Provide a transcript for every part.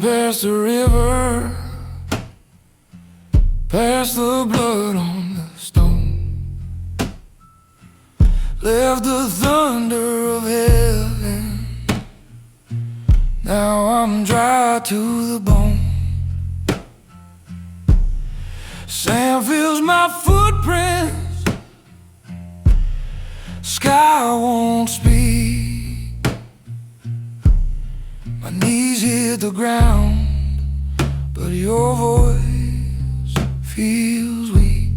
past the river, past the blood on the stone, left the thunder of heaven. Now I'm dry to the bone. Sand fills my footprints, sky won't speak. My knees hit the ground, but your voice feels weak.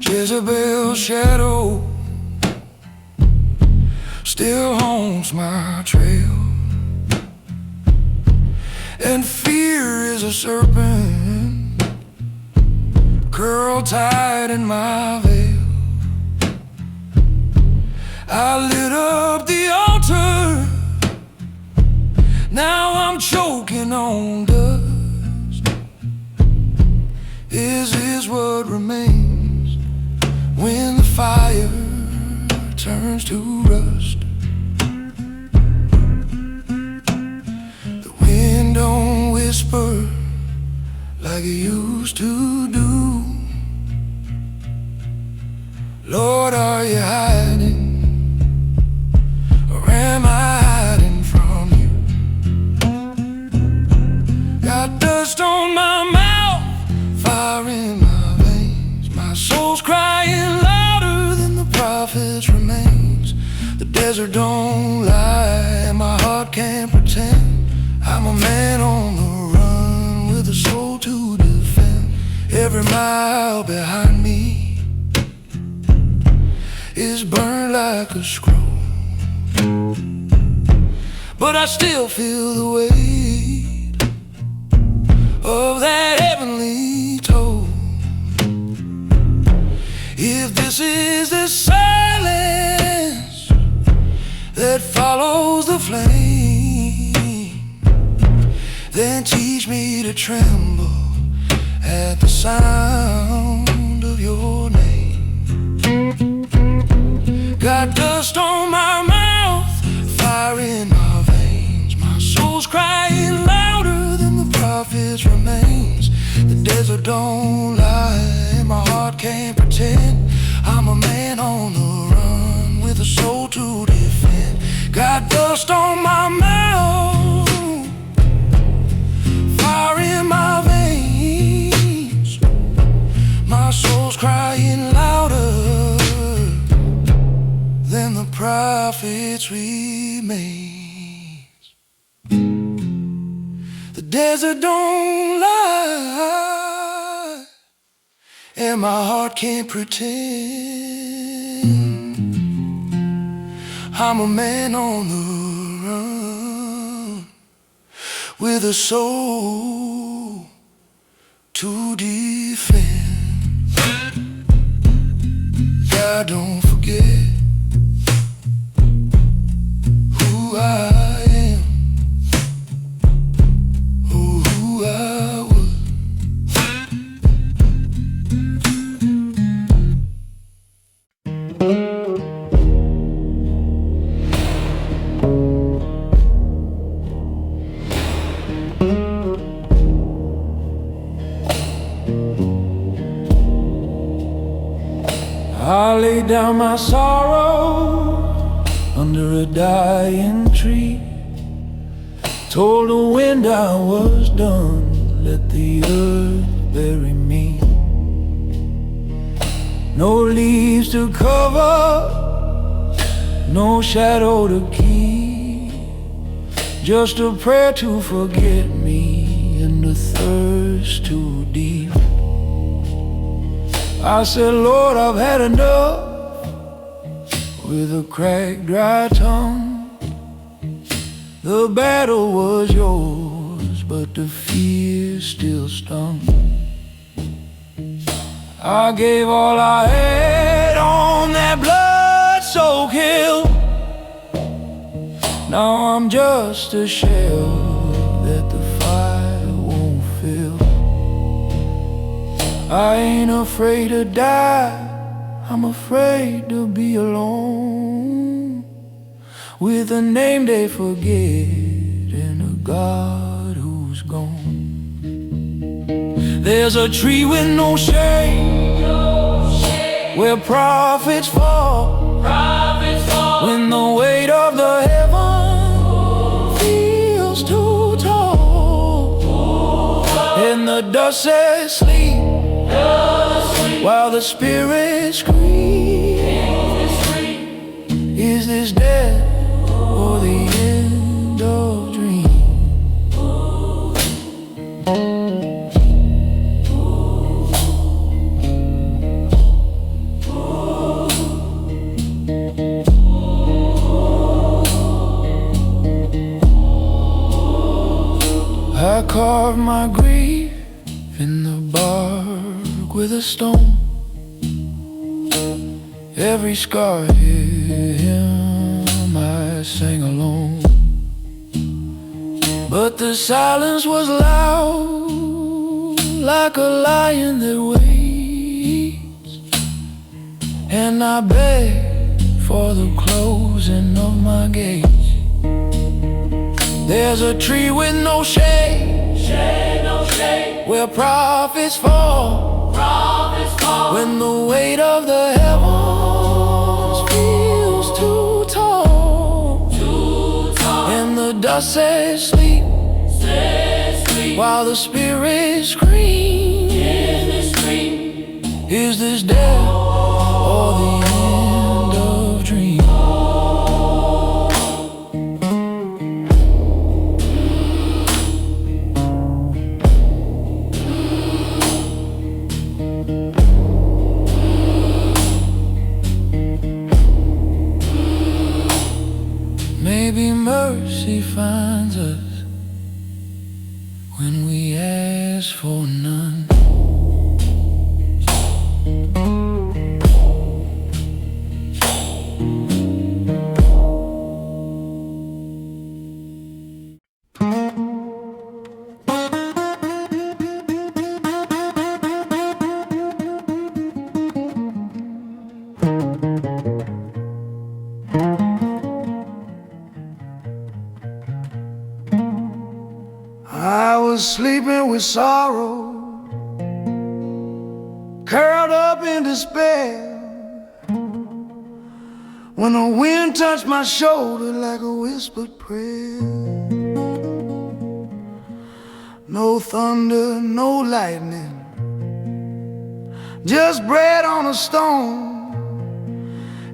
Jezebel's shadow still haunts my trail, and fear is a serpent curled tight in my veil. I lit up the altar, now I'm choking on dust. Is this what remains when the fire turns to rust? The wind don't whisper like it used to do. Lord, are you hiding? Or am I hiding from you? Got dust on my mouth, fire in my veins. My soul's crying louder than the prophet's remains. The desert don't lie, and my heart can't pretend. I'm a man on the run with a soul to defend. Every mile behind me is burned like a scroll, but I still feel the weight of that heavenly toll. If this is the silence that follows the flame, then teach me to tremble at the sound of your name. Got dust on my mouth, fire in my veins. My soul's crying louder than the prophet's remains. The desert don't lie, and my heart can't pretend. I'm a man on the run with a soul to defend. Got dust on my mouth, fire in my veins. My soul's crying louder than the prophet's remains. The desert don't lie, and my heart can't pretend. I'm a man on the run with a soul to defend. God, don't forget who I am, or who I was. I laid down my sorrow under a dying tree, told the wind I was done, let the earth bury me. No leaves to cover, no shadow to keep, just a prayer to forget me and a thirst too deep. I said, Lord, I've had enough with a cracked, dry tongue. The battle was yours, but the fear still stung. I gave all I had on that blood-soaked hill. Now I'm just a shell that the fire won't fill. I ain't afraid to die, I'm afraid to be alone with a name they forget God who's gone. There's a tree with no shade, where prophets fall, when the weight of the heaven feels too tall, and the dust says sleep, while the spirit screams. Is this death or the end of dreams? I carved my grief in the bark with a stone. Every scar hymn I sang alone, but the silence was loud, like a lion that waits. And I begged for the closing of my gates. There's a tree with no shade, where prophets fall, when the weight of the heavens feels too tall, and the dust says sleep, while the spirit screams. Is this death or the end of dreams? Maybe mercy finds us when we ask for none. I was sleeping with sorrow, curled up in despair, when the wind touched my shoulder like a whispered prayer. No thunder, no lightning, just bread on a stone,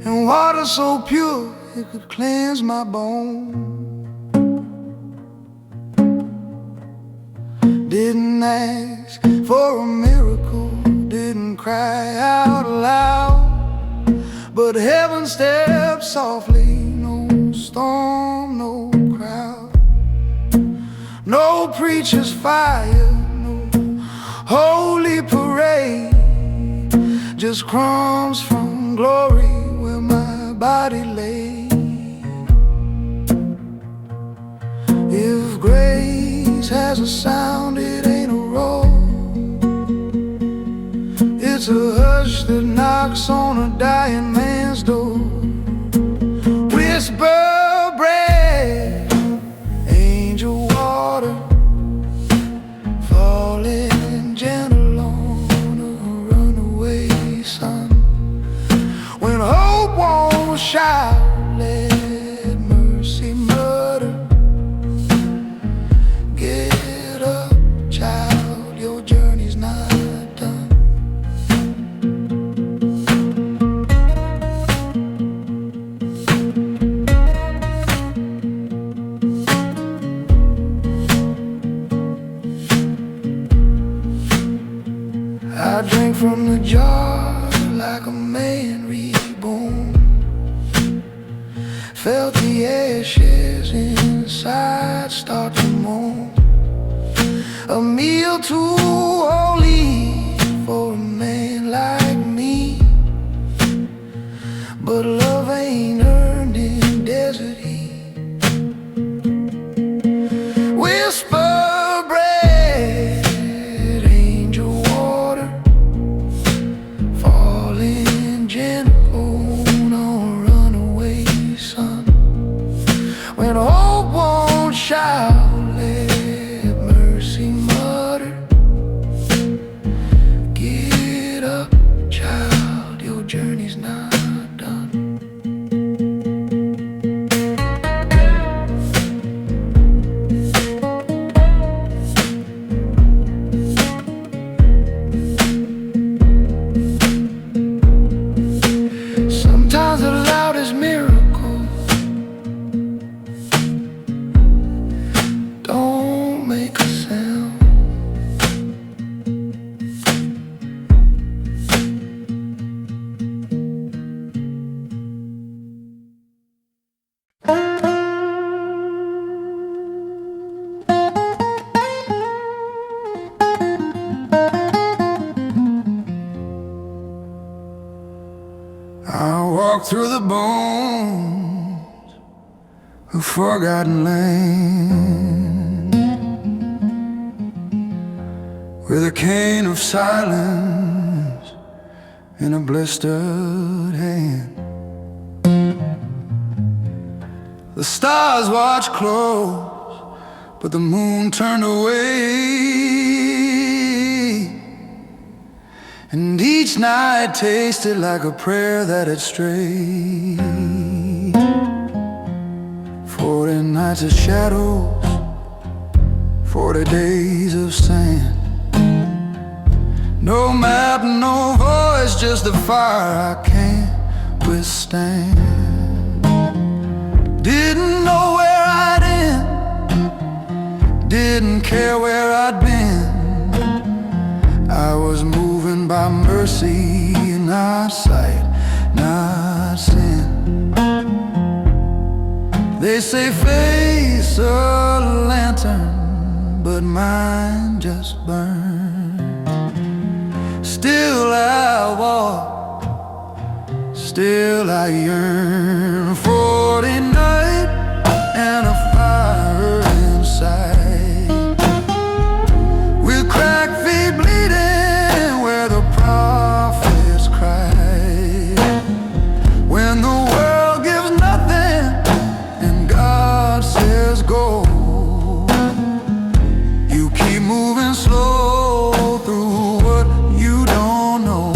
and water so pure it could cleanse my bones. Didn't ask for a miracle, didn't cry out loud, but heaven stepped softly. No storm, no crowd, no preacher's fire, no holy parade, just crumbs from glory where my body lay. If grace has a sound, it ain't a roar, it's a hush that knocks on a dying man's door. Whisper bread, angel water, falling gentle on a runaway sun. When hope won't shout, let mercy mutter. Get up, child, your journey's not done. I drink from the jar like a man reborn, felt the ashes inside start to mourn. A meal too holy for a man like me, but love ain't earned in desert heat. Whisper bread, angel water, falling gentle on a runaway sun. When hope won't shout, let I walk through the bones of forgotten land, with a cane of silence in a blistered hand. The stars watch close, but the moon turned away, and each night tasted like a prayer that had strayed. 40 nights of shadows, 40 days of sand. No map, no voice, just the fire I can't withstand. Didn't know where I'd end, didn't care where I'd been. I was moving by mercy, not sight, not sin. They say face a lantern, but mine just burned. Still I walk, still I yearn. 40 nights and a fire inside, with cracked feet bleeding where the prophets cried. When the world gives nothing and God says go, you keep moving slow through what you don't know.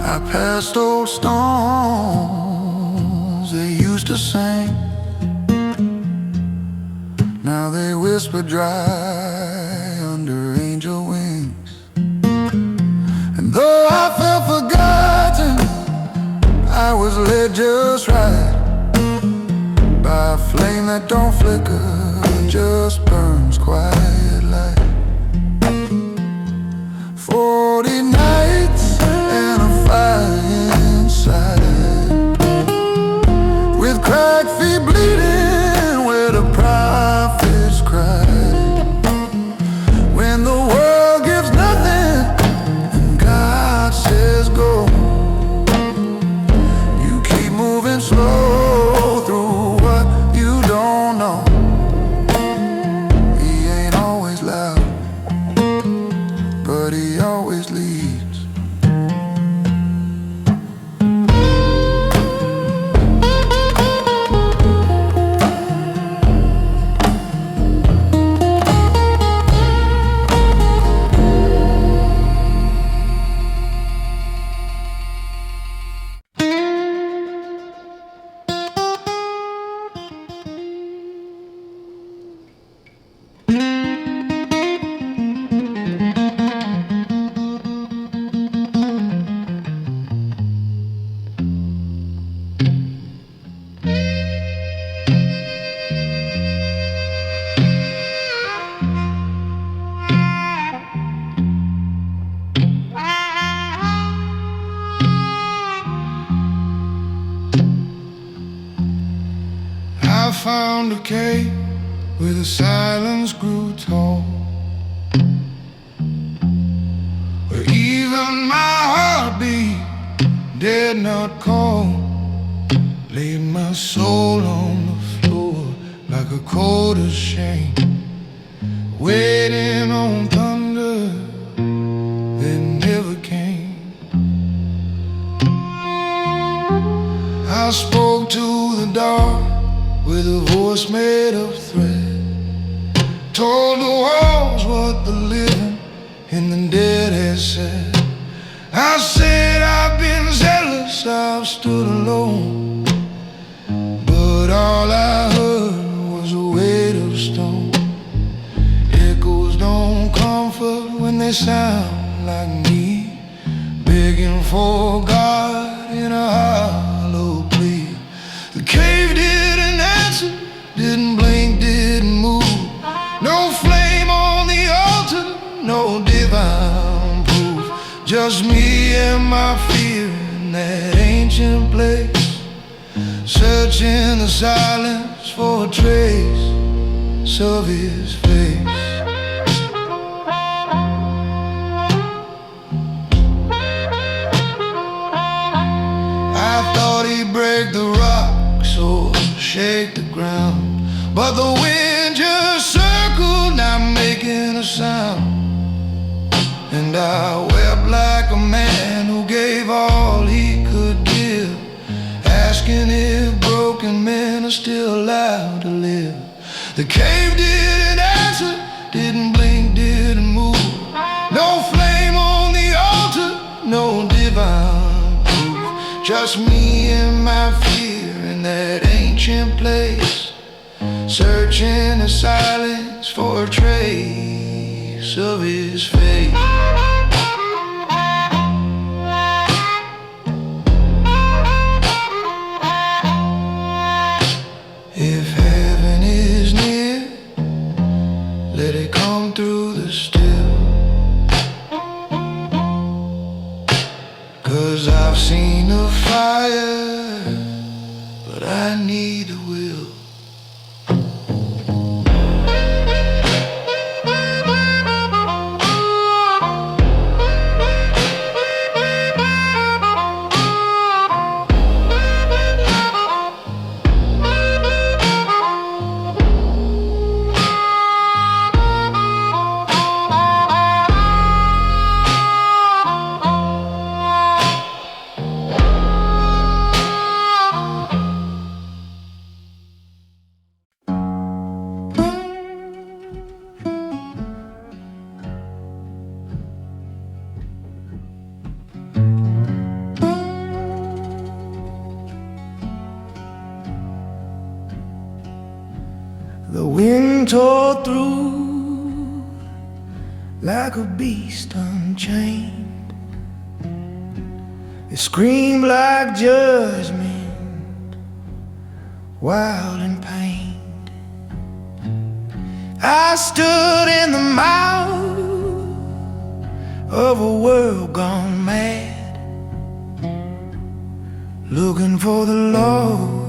I passed old stones they used to sing. Now they whisper dry under angel wings. And though I felt forgotten, I was led just right by a flame that don't flicker, just burns quiet light. 40 nights and a fire inside, with cracked feet bleeding where the prophets cried. When the world gives nothing and God says go, you keep moving slow through what you don't know. He ain't always loud, but he always leads. I found a cave where the silence grew tall, where even my heartbeat dared not call. Laid my soul on the floor like a quarter chain, waiting on thunder that never came. I spoke to the dark with a voice made of thread, told the walls what the living and the dead had said. I said I've been zealous, I've stood alone, but all I heard was a weight of stone. Echoes don't comfort when they sound like me, begging for God in a hollow plea. just me and my fear in that ancient place, searching the silence for a trace of his face. I thought he'd break the rocks or shake the ground, but the wind just circled, not making a sound. And I wept like a man who gave all he could give, asking if broken men are still allowed to live. The cave didn't answer, didn't blink, didn't move. No flame on the altar, no divine proof. Just me and my fear in that ancient place, searching the silence for a trace of his face. If heaven is near, let it come through the still. 'Cause I've seen the fire, but I need the will. The wind tore through like a beast unchained. It screamed like judgment, wild and pained. I stood in the mouth of a world gone mad, looking for the Lord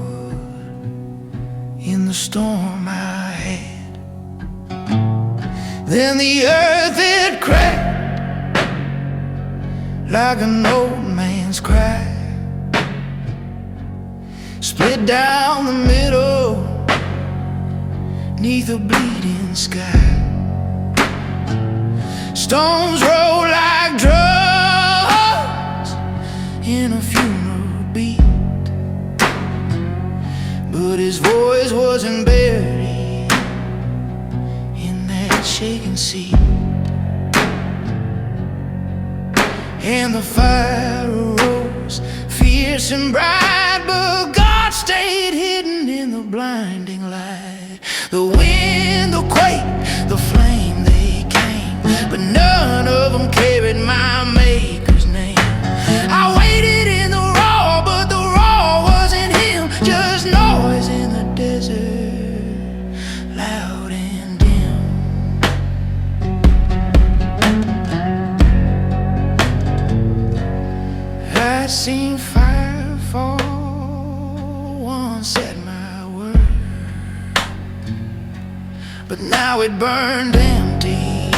in the storm I had. Then the earth it cracked like an old man's cry, split down the middle neath a bleeding sky. Stones roll like drums in a funeral beat, but his voice wasn't buried in that shaking seat. And the fire rose fierce and bright, but God stayed hidden in the blinding light. The wind, the quake, the flame, they came, but none of them carried my Maker's name. I waited in the raw, but the raw wasn't him, just noise in the desert, loud and dim. I'd seen fire fall once at my word, but now it burned empty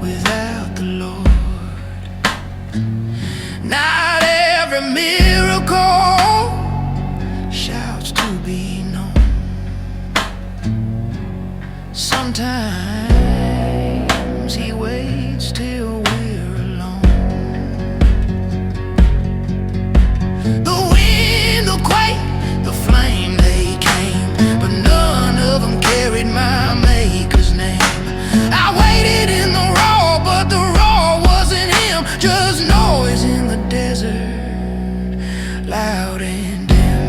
without the Lord. Not every miracle shouts to be known. Sometimes he waits till we're alone. The wind, the quake, the flame, they came, but none of them carried my Maker's name. I waited in the raw, but the raw wasn't him, just noise in the desert, loud and dim.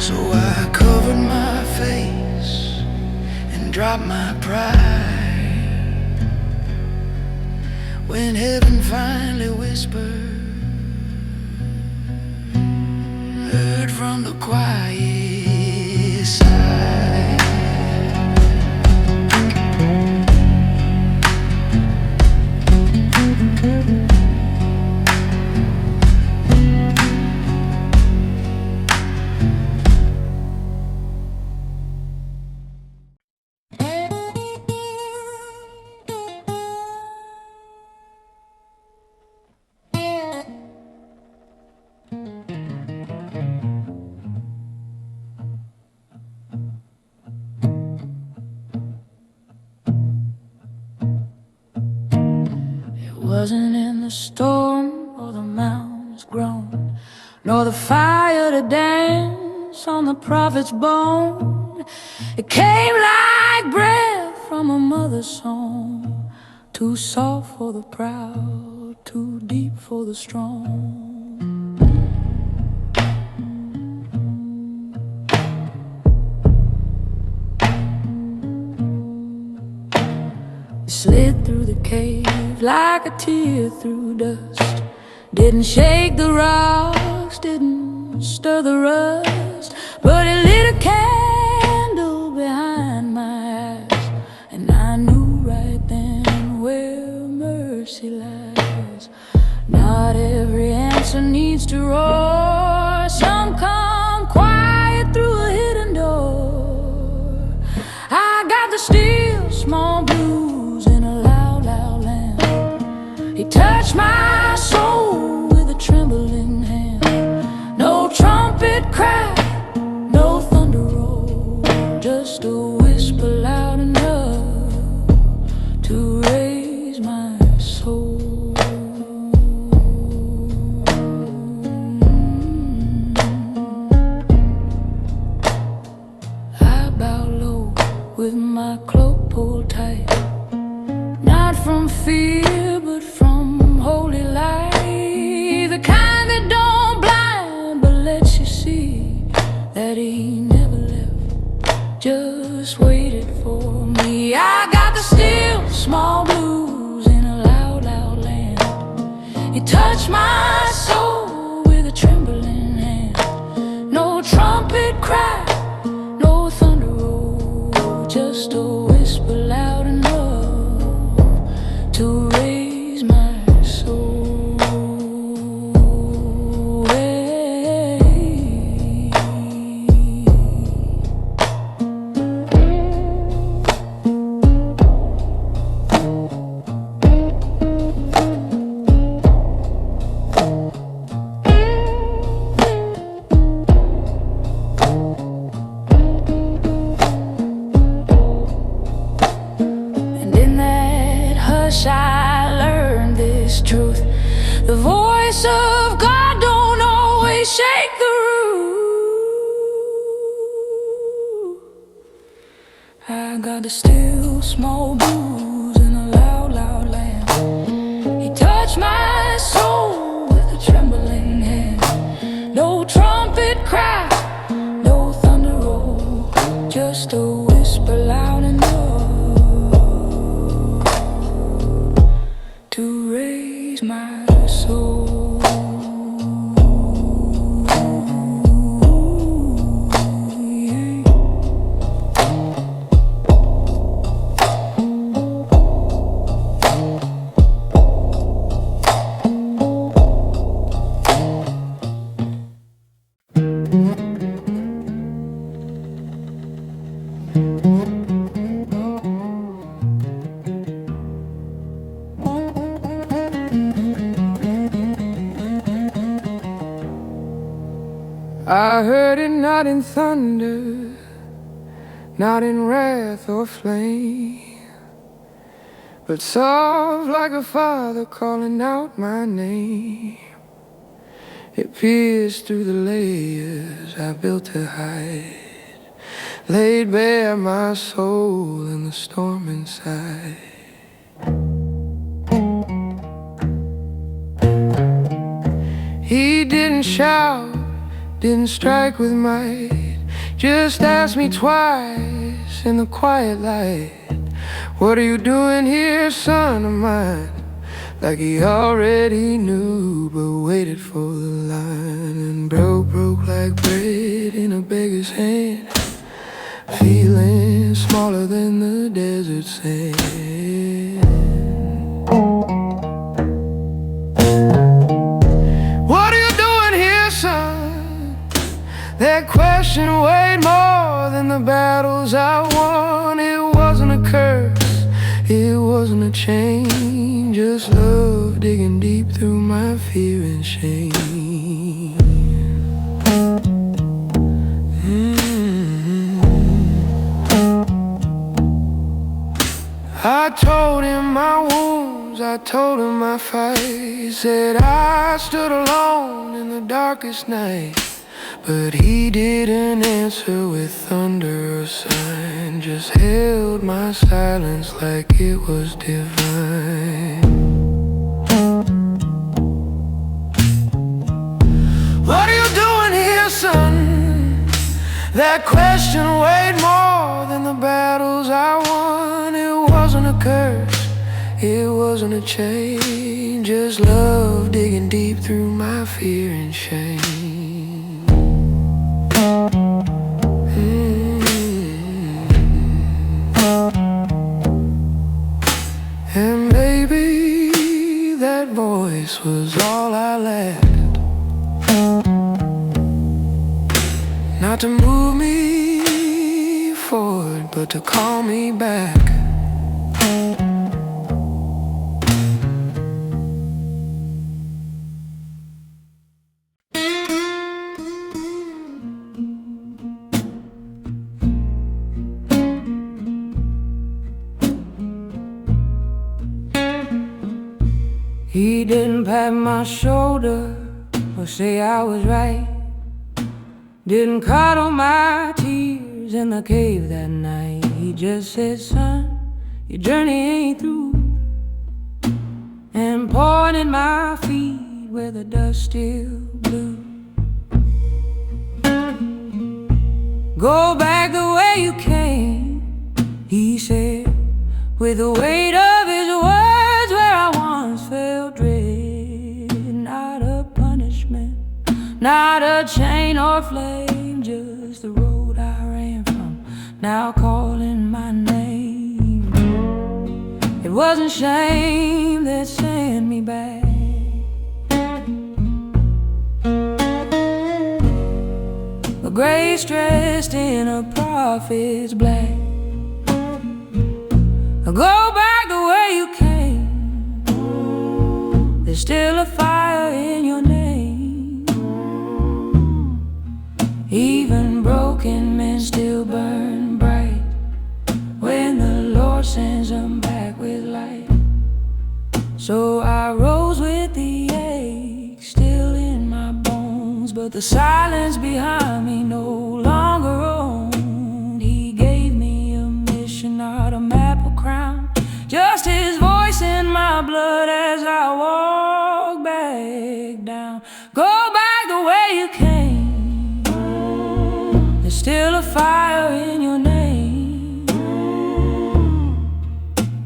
So I covered my face and dropped my pride when heaven finally whispered, heard from the quiet side. Wasn't in the storm or the mountains groan, nor the fire to dance on the prophet's bone. It came like breath from a mother's song, too soft for the proud, too deep for the strong. We slid through the cave like a tear through dust. Didn't shake the rocks, didn't stir the rust, but it lit a candle behind my eyes, and I knew right then where mercy lies. Not every answer needs to roar. Some come quiet through a hidden door. I got the still small blues in a loud, loud land. He touched my soul with a trembling hand. No trumpet cry, no thunder roll, just a whisper loud enough to raise my soul. I bow low with my cloak pulled tight, not from fear but from holy light, the kind that don't blind but lets you see that he never left, just waited for me. I got the still small blues in a loud, loud land. He touched my soul with a trembling hand. No trumpet cry, no thunder roll, just a whisper loud enough to raise my soul. And in that hush I learned this truth: the voice of God don't always shake the roof. I got the still small blues in a loud, loud land. He touched my soul with a trembling hand. No trumpet cry, no thunder roll, just a whisper loud enough to raise my soul. I heard it not in thunder, not in wrath or flame, but soft like a father calling out my name. It pierced through the layers I built to hide, laid bare my soul in the storm inside. He didn't shout, didn't strike with might, just asked me twice in the quiet light, "What are you doing here, son of mine?" Like he already knew, but waited for the line. And broke like bread in a beggar's hand, feeling smaller than the desert sand. "What are you doing here, son?" That question weighed more than the battles I won. It wasn't a curse, it wasn't a chain, just love digging deep through my fear and shame. I told him my wounds arms, I told him my fight. Said I stood alone in the darkest night, but he didn't answer with thunder or sign. Just held my silence like it was divine. What are you doing here, son? That question weighed more than the battles I won. It wasn't a curse, it wasn't a chain, just love digging deep through my fear and shame. And baby, that voice was all I lacked. Not to move me forward, but to call me back. He didn't pat my shoulder or say I was right. Didn't cuddle my tears in the cave that night. He just said, son, your journey ain't through, and pointed my feet where the dust still blew. Go back the way you came, he said, with the weight of his words where I once felt dread. Not a punishment, not a chain or flame, just the road I ran from, now calling my name. It wasn't shame that sent me back, but grace dressed in a prophet's black. Go back the way you came, there's still a fire in your name. Even broken men still burn bright when the Lord sends them back with light. So I rose with the ache still in my bones, but the silence behind me no longer owned. He gave me a mission, not a map or crown, just his voice in my blood as I walk back down. Go back the way you came, there's still a fire in your name.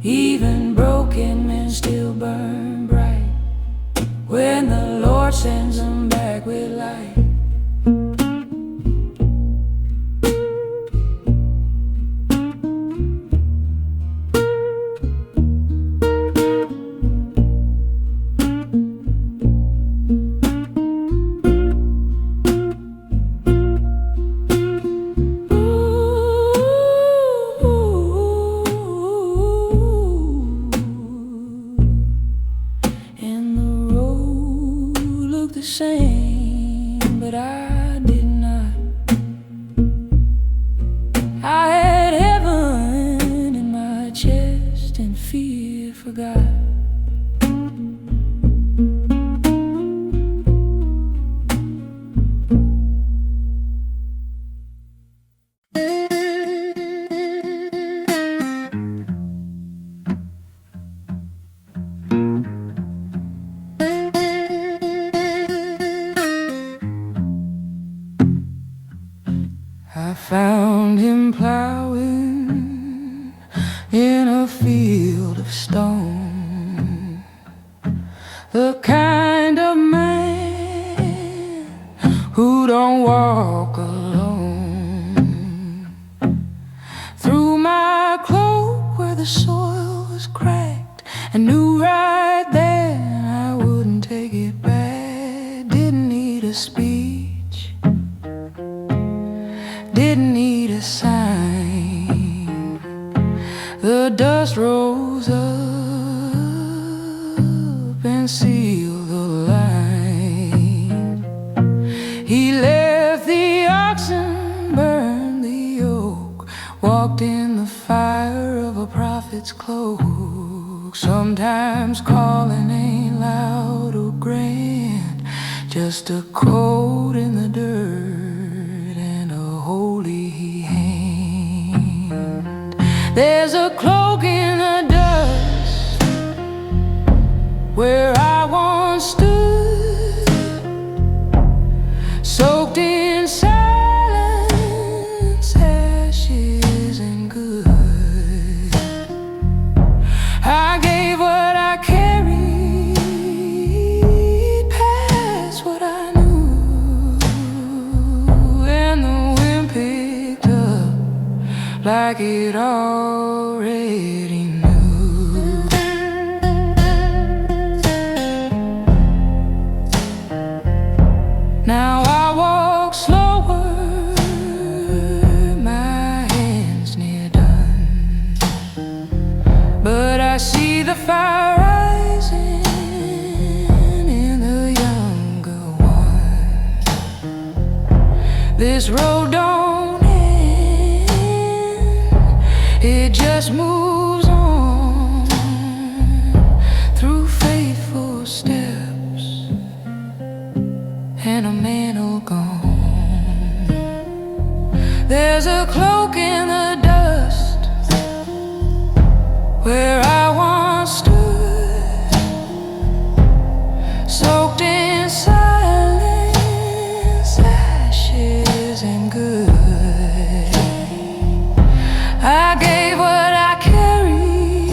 Even broken men still burn bright when the Lord sends them back with light. Same, but I did not. I had heaven in my chest and fear forgot. I found him plowing in a field of stone, the kind of man who don't walk alone. Through my cloak where the soil was cracked, I knew right then I wouldn't take it back. Didn't need a speech, didn't need a sign. The dust rose up and sealed the line. He left the oxen, burned the yoke, walked in the fire of a prophet's cloak. Sometimes calling ain't loud or grand, just a coat in the dirt and a holy hand. There's a cloak in the dust where I once stood, soaked in silence, ashes and good. I gave what I carried, past what I knew, and the wind picked up like it already knew. Now I walk slower, my hands near done, but I see the fire rising in the younger one. This road don't end, it just moves on through faithful steps and a mantle gone. There's a cloak in the dust where I once stood, soaked in silence, ashes and good. I gave what I carried,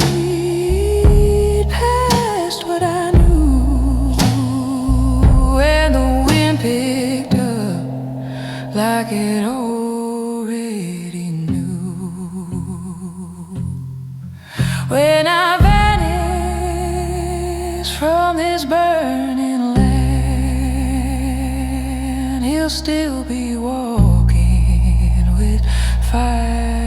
past what I knew, and the wind picked up like it already knew. When I vanish from this burning land, he'll still be walking with fire